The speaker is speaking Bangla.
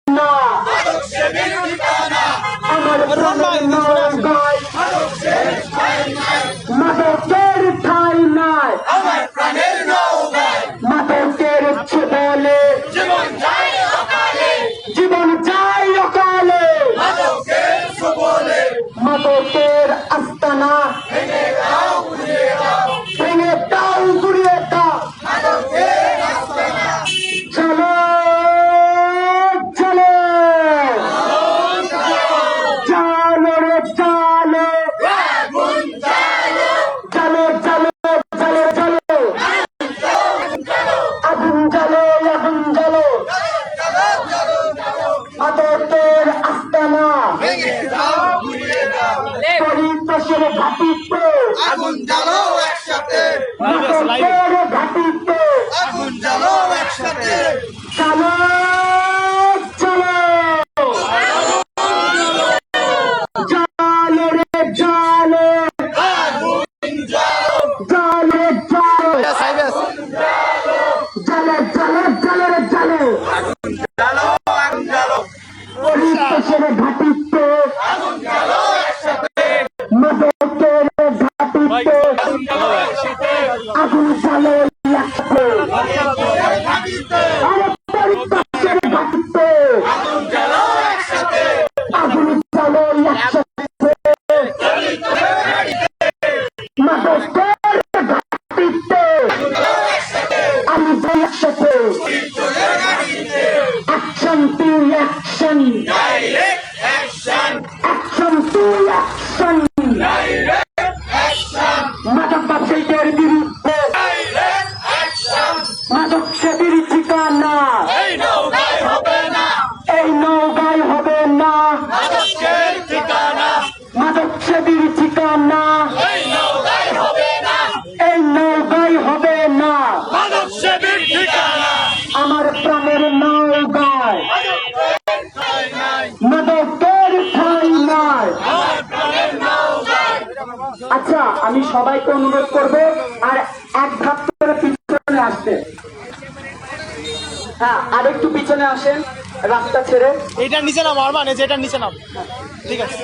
না, আমার প্রাণের নৌকায় মাদকের ঠাঁই নাই, মাদকের ছোবলে জীবন যায় অকালে, মাদকের আস্তানা ভেঙে দাও গুড়িয়ে দাও। চলো চলো চলো রে চলো, চলো চলো চলো চলো, আগুন জ্বালো আগুন জ্বালো, মাদকের আস্তানা পরিতোষের ঘাটিতে আগুন জ্বালো একসাথে, মাদকের ঘাটিতে আগুন জ্বালো একসাথে, চলো চলো চলো রে চলো, আগুন জ্বালো, চলো রে চলো, চলো চলো চলো রে চলো, আগুন জ্বালো, আগুন জ্বালো, পরিতোষের ঘাটিতে আগুন জ্বালো একসাথে, মাদকের ঘাটিতে আগুন জ্বালো একসাথে, আগুন জ্বালো একসাথে, ঘাটিতে আরে পরিতোষের ঘাটিতে আগুন জ্বালো একসাথে, আগুন জ্বালো একসাথে, মাদকের ঘাটিতে আমি যাই একসাথে, action to action, direct action, action to action, direct action, মাদক ব্যবসায়ীদের বিরুদ্ধে ডাইরেক্ট অ্যাকশন, মাদক সেবীর ঠিকানা এই নৌকায় হবে না, এই নৌকায় হবে না, মাদকের ঠিকানা, মাদক সেবীর ঠিকানা এই নৌকায় হবে না, এই নৌকায় হবে না, মাদক সেবীর ঠিকানা, আমার প্রাণের নৌকায় ঠাঁই নাই, মাদকের ঠাঁই নাই। আমার প্রাণের নৌকায়। আচ্ছা, আমি সবাইকে অনুরোধ করব আর এক ধাপ করে পিছনে আসতে। হ্যাঁ, আর একটু পিছনে আসেন রাস্তা ছেড়ে। এইটার নিচে নাম আরমান, এই যে এটার নিচে নাম। ঠিক আছে।